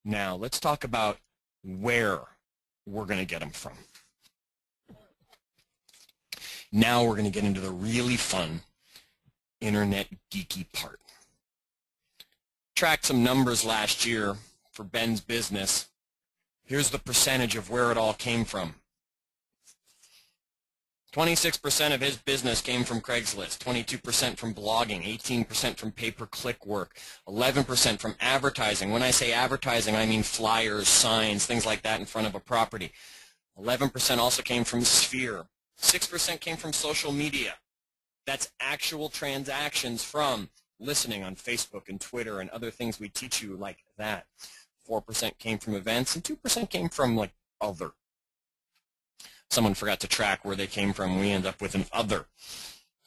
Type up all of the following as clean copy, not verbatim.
Now, let's talk about where we're going to get them from. Now we're going to get into the really fun internet geeky part. Tracked some numbers last year for Ben's business. Here's the percentage of where it all came from. 26% of his business came from Craigslist, 22% from blogging, 18% from pay-per-click work, 11% from advertising. When I say advertising, I mean flyers, signs, things like that in front of a property. 11% also came from Sphere. 6% came from social media. That's actual transactions from listening on Facebook and Twitter and other things we teach you like that. 4% came from events, and 2% came from like other. Someone forgot to track where they came from. We end up with an other.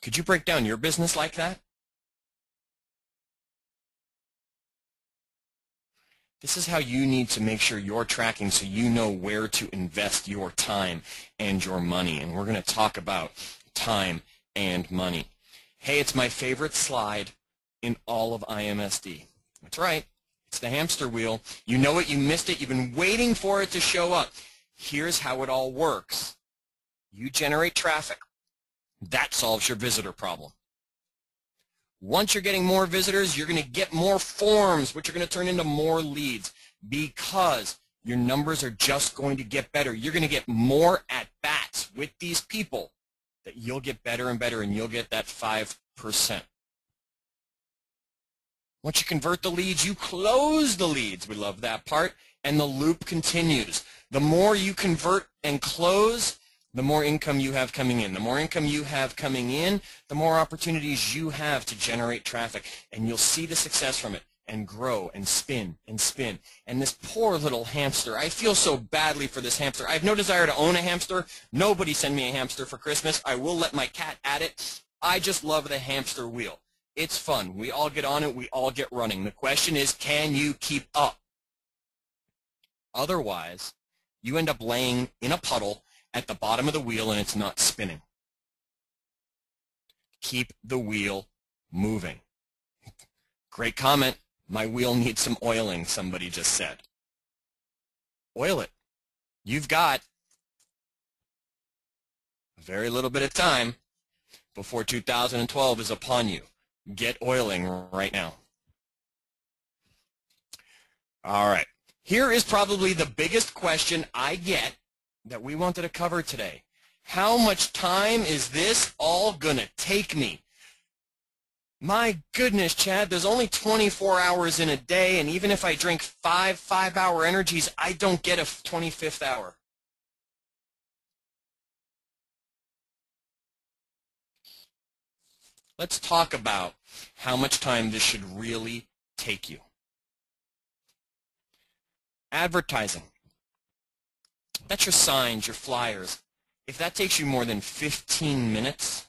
Could you break down your business like that? This is how you need to make sure you're tracking so you know where to invest your time and your money. And we're going to talk about time and money. Hey, it's my favorite slide in all of IMSD. That's right. It's the hamster wheel. You know it. You missed it. You've been waiting for it to show up. Here's how it all works. You generate traffic. That solves your visitor problem. Once you're getting more visitors, you're going to get more forms, which are going to turn into more leads because your numbers are just going to get better. You're going to get more at-bats with these people that you'll get better and better, and you'll get that 5%. Once you convert the leads, you close the leads. We love that part. And the loop continues. The more you convert and close, the more income you have coming in. The more income you have coming in, the more opportunities you have to generate traffic. And you'll see the success from it and grow and spin and spin. And this poor little hamster, I feel so badly for this hamster. I have no desire to own a hamster. Nobody send me a hamster for Christmas. I will let my cat at it. I just love the hamster wheel. It's fun. We all get on it. We all get running. The question is, can you keep up? Otherwise, you end up laying in a puddle at the bottom of the wheel and it's not spinning. Keep the wheel moving. Great comment. My wheel needs some oiling, somebody just said. Oil it. You've got a very little bit of time before 2012 is upon you. Get oiling right now. All right. Here is probably the biggest question I get that we wanted to cover today. How much time is this all going to take me? My goodness, Chad, there's only 24 hours in a day, and even if I drink 5-hour energies, I don't get a 25th hour. Let's talk about how much time this should really take you. Advertising. That's your signs, your flyers. If that takes you more than 15 minutes,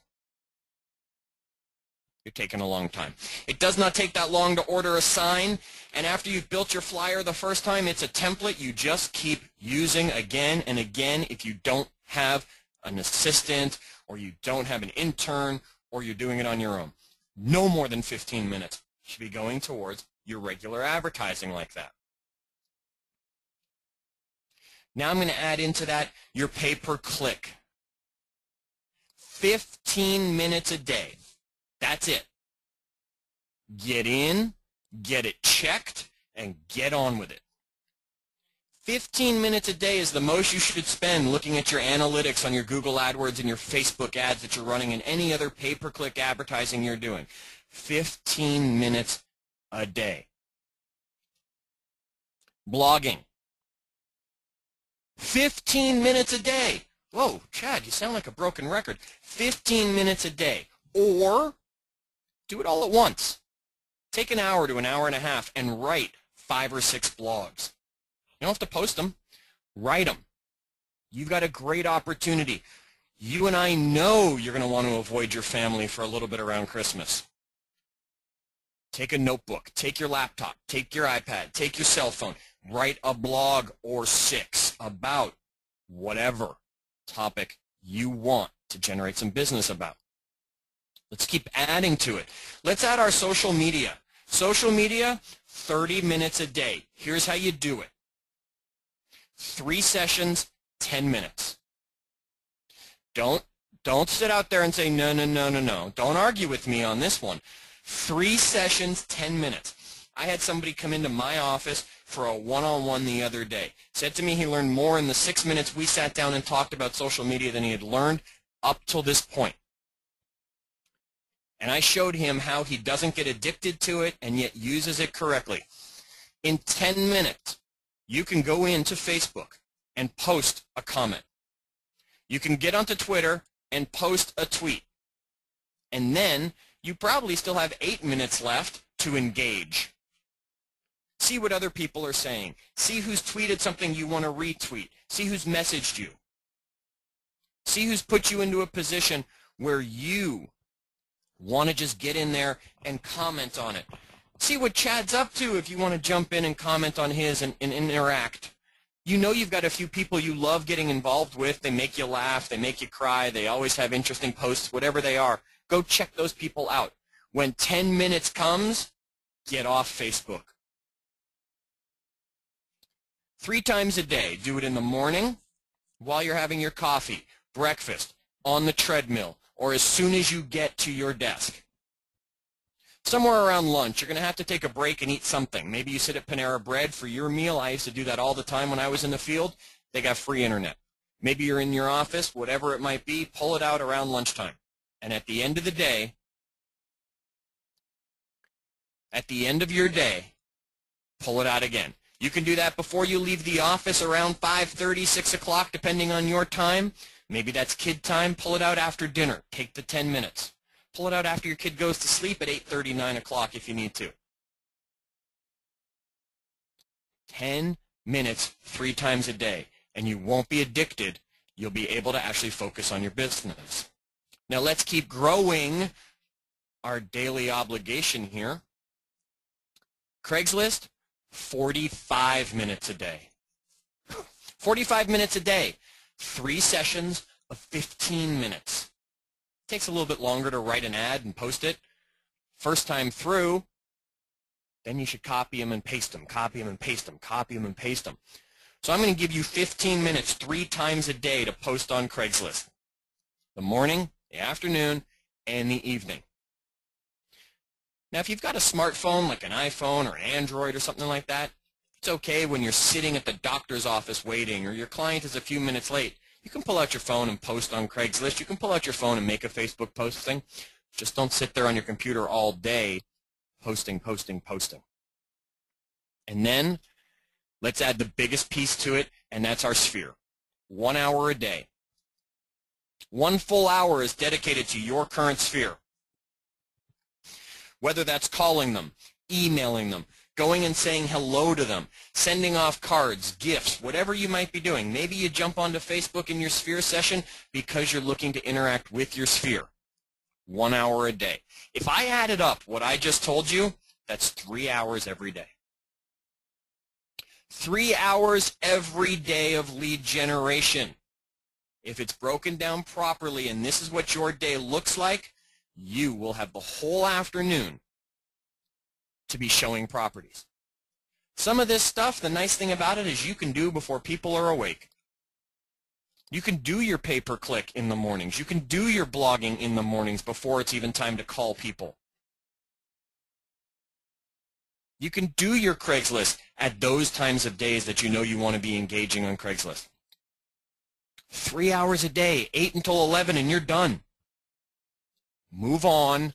you're taking a long time. It does not take that long to order a sign, and after you've built your flyer the first time, it's a template you just keep using again and again if you don't have an assistant or you don't have an intern or you're doing it on your own. No more than 15 minutes should be going towards your regular advertising like that. Now I'm going to add into that your pay-per-click. 15 minutes a day. That's it. Get in, get it checked, and get on with it. 15 minutes a day is the most you should spend looking at your analytics on your Google AdWords and your Facebook ads that you're running and any other pay-per-click advertising you're doing. 15 minutes a day. Blogging. 15 minutes a day. Whoa, Chad, you sound like a broken record. 15 minutes a day. Or do it all at once. Take an hour to an hour and a half and write 5 or 6 blogs. You don't have to post them. Write them. You've got a great opportunity. You and I know you're going to want to avoid your family for a little bit around Christmas. Take a notebook. Take your laptop. Take your iPad. Take your cell phone. Write a blog or 6 about whatever topic you want to generate some business about. Let's keep adding to it. Let's add our social media. Social media, 30 minutes a day. Here's how you do it. 3 sessions, 10 minutes. Don't sit out there and say, no, no, no, no, no. Don't argue with me on this one. 3 sessions, 10 minutes. I had somebody come into my office for a one-on-one the other day. Said to me he learned more in the 6 minutes we sat down and talked about social media than he had learned up till this point. And I showed him how he doesn't get addicted to it and yet uses it correctly. In 10 minutes, you can go into Facebook and post a comment. You can get onto Twitter and post a tweet. And then you probably still have 8 minutes left to engage. See what other people are saying. See who's tweeted something you want to retweet. See who's messaged you. See who's put you into a position where you want to just get in there and comment on it. See what Chad's up to if you want to jump in and comment on his and interact. You know you've got a few people you love getting involved with. They make you laugh. They make you cry. They always have interesting posts, whatever they are. Go check those people out. When 10 minutes comes, get off Facebook. 3 times a day. Do it in the morning, while you're having your coffee, breakfast, on the treadmill, or as soon as you get to your desk. Somewhere around lunch, you're going to have to take a break and eat something. Maybe you sit at Panera Bread for your meal. I used to do that all the time when I was in the field. They got free internet. Maybe you're in your office, whatever it might be, pull it out around lunchtime. And at the end of the day, at the end of your day, pull it out again. You can do that before you leave the office around 5:30, 6 o'clock, depending on your time. Maybe that's kid time. Pull it out after dinner. Take the 10 minutes. Pull it out after your kid goes to sleep at 8:30, 9 o'clock if you need to. 10 minutes 3 times a day, and you won't be addicted. You'll be able to actually focus on your business. Now let's keep growing our daily obligation here. Craigslist, 45 minutes a day. 45 minutes a day. 3 sessions of 15 minutes. Takes a little bit longer to write an ad and post it. First time through, then you should copy them and paste them, copy them and paste them, copy them and paste them. So I'm going to give you 15 minutes 3 times a day to post on Craigslist. The morning, the afternoon, and the evening. Now, if you've got a smartphone like an iPhone or an Android or something like that, it's okay when you're sitting at the doctor's office waiting or your client is a few minutes late. You can pull out your phone and post on Craigslist. You can pull out your phone and make a Facebook posting. Just don't sit there on your computer all day posting, posting, posting. And then let's add the biggest piece to it, and that's our sphere. 1 hour a day. 1 full hour is dedicated to your current sphere. Whether that's calling them, emailing them, going and saying hello to them, sending off cards, gifts, whatever you might be doing. Maybe you jump onto Facebook in your sphere session because you're looking to interact with your sphere. 1 hour a day. If I added up what I just told you, that's 3 hours every day. 3 hours every day of lead generation. If it's broken down properly and this is what your day looks like, you will have the whole afternoon to be showing properties. Some of this stuff, the nice thing about it is you can do before people are awake. You can do your pay-per-click in the mornings. You can do your blogging in the mornings before it's even time to call people. You can do your Craigslist at those times of days that you know you want to be engaging on Craigslist. 3 hours a day, 8 until 11, and you're done. Move on.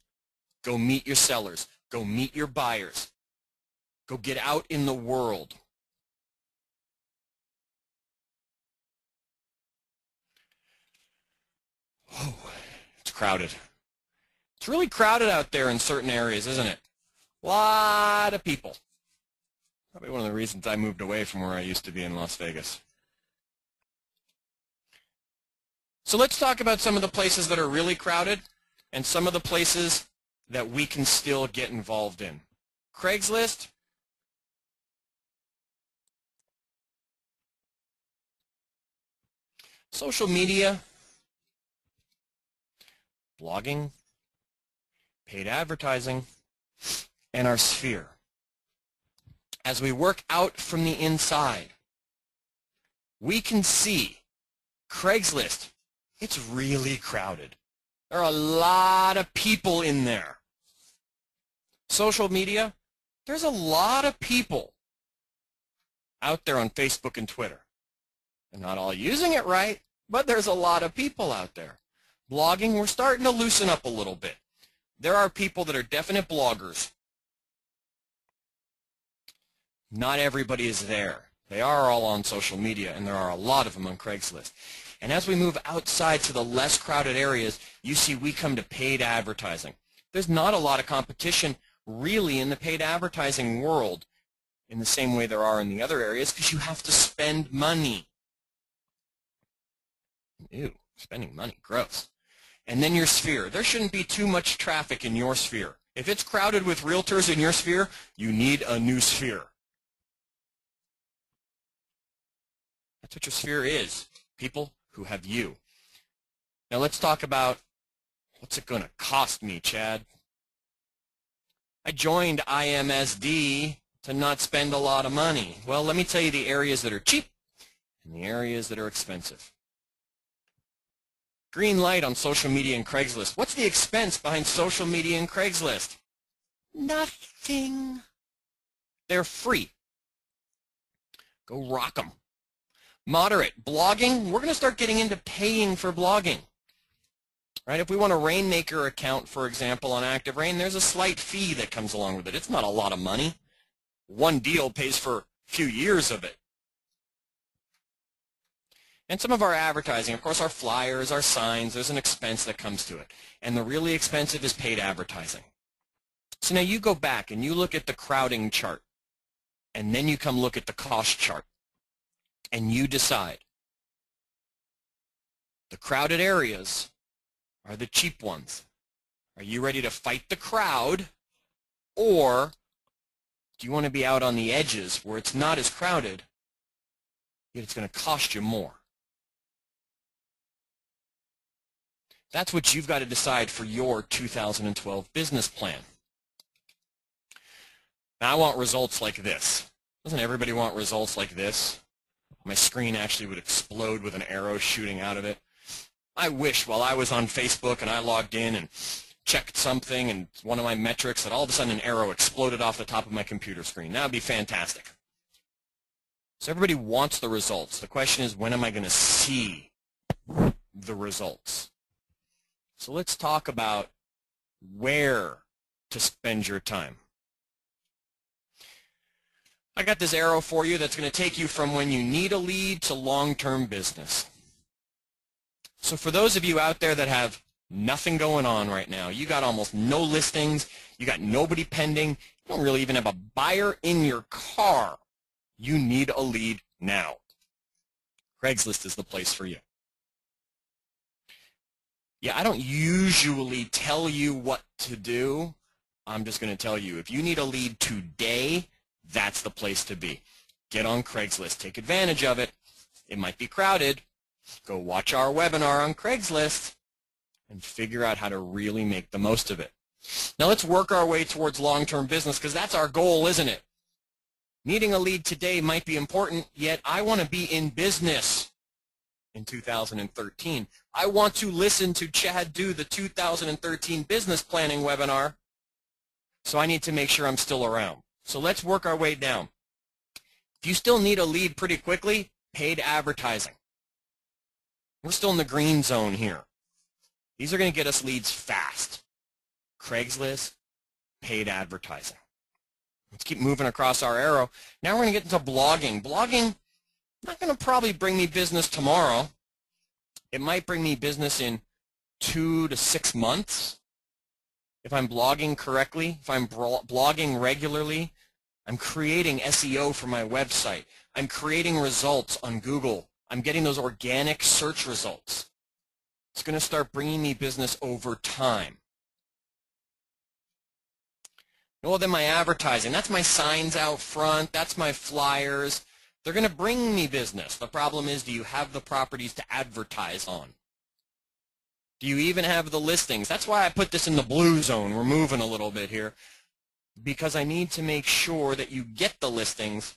Go meet your sellers. Go meet your buyers. Go get out in the world. Oh, it's crowded. It's really crowded out there in certain areas, isn't it? A lot of people. Probably one of the reasons I moved away from where I used to be in Las Vegas. So let's talk about some of the places that are really crowded and some of the places that we can still get involved in. Craigslist. Social media. Blogging. Paid advertising. and our sphere. As we work out from the inside, we can see Craigslist, it's really crowded. There are a lot of people in there. Social media, there's a lot of people out there on Facebook and Twitter. They're not all using it right, but there's a lot of people out there. Blogging, we're starting to loosen up a little bit. There are people that are definite bloggers. Not everybody is there. They are all on social media, and there are a lot of them on Craigslist. And as we move outside to the less crowded areas, you see we come to paid advertising. There's not a lot of competition really in the paid advertising world in the same way there are in the other areas because you have to spend money. Ew, spending money, gross. And then your sphere. There shouldn't be too much traffic in your sphere. If it's crowded with realtors in your sphere, you need a new sphere. That's what your sphere is, people who have you. Now let's talk about what's it going to cost me, Chad. I joined IMSD to not spend a lot of money. Well, let me tell you the areas that are cheap and the areas that are expensive. Green light on social media and Craigslist. What's the expense behind social media and Craigslist? Nothing. They're free. Go rock them. Moderate. Blogging, we're going to start getting into paying for blogging. Right? If we want a Rainmaker account, for example, on Active Rain, there's a slight fee that comes along with it. It's not a lot of money. One deal pays for a few years of it. And some of our advertising, of course, our flyers, our signs, there's an expense that comes to it. And the really expensive is paid advertising. So now you go back and you look at the crowding chart, and then you come look at the cost chart, and you decide the crowded areas are the cheap ones. Are you ready to fight the crowd, or do you want to be out on the edges where it's not as crowded, yet it's going to cost you more? That's what you've got to decide for your 2012 business plan. Now, I want results like this. Doesn't everybody want results like this? My screen actually would explode with an arrow shooting out of it. I wish while I was on Facebook and I logged in and checked something and one of my metrics that all of a sudden an arrow exploded off the top of my computer screen. That would be fantastic. So everybody wants the results. The question is, when am I going to see the results? So let's talk about where to spend your time. I got this arrow for you that's going to take you from when you need a lead to long-term business. So for those of you out there that have nothing going on right now, you got almost no listings, you got nobody pending, you don't really even have a buyer in your car, you need a lead now. Craigslist is the place for you. Yeah, I don't usually tell you what to do. I'm just going to tell you, if you need a lead today, that's the place to be. Get on Craigslist. Take advantage of it. It might be crowded. Go watch our webinar on Craigslist and figure out how to really make the most of it. Now let's work our way towards long-term business, because that's our goal, isn't it? Needing a lead today might be important, yet I want to be in business in 2013. I want to listen to Chad do the 2013 business planning webinar, so I need to make sure I'm still around. So let's work our way down. If you still need a lead pretty quickly, paid advertising. We're still in the green zone here. These are going to get us leads fast. Craigslist, paid advertising. Let's keep moving across our arrow. Now we're going to get into blogging. Blogging, not going to probably bring me business tomorrow. It might bring me business in 2 to 6 months. If I'm blogging correctly, if I'm blogging regularly, I'm creating SEO for my website. I'm creating results on Google. I'm getting those organic search results. It's going to start bringing me business over time. Well, then my advertising, that's my signs out front, that's my flyers. They're going to bring me business. The problem is, do you have the properties to advertise on? Do you even have the listings? That's why I put this in the blue zone. We're moving a little bit here. because I need to make sure that you get the listings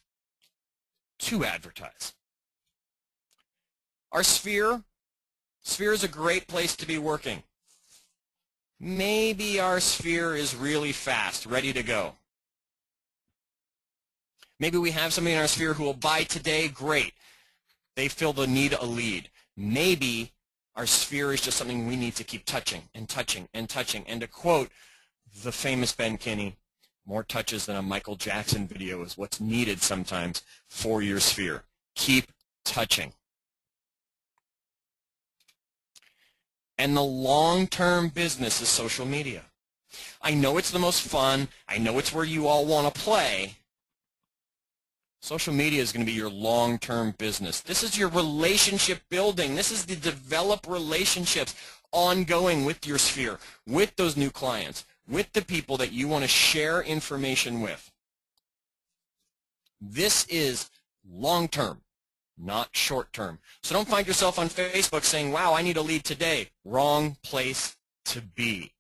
to advertise. Our sphere is a great place to be working. Maybe our sphere is really fast, ready to go. Maybe we have somebody in our sphere who will buy today, great. They feel the need a lead. Maybe our sphere is just something we need to keep touching and touching and touching. And to quote the famous Ben Kinney, more touches than a Michael Jackson video is what's needed sometimes for your sphere. Keep touching. And the long-term business is social media. I know it's the most fun. I know it's where you all want to play. Social media is going to be your long-term business. This is your relationship building. This is the develop relationships ongoing with your sphere, with those new clients, with the people that you want to share information with. This is long-term, not short-term. So don't find yourself on Facebook saying, wow, I need a lead today. Wrong place to be.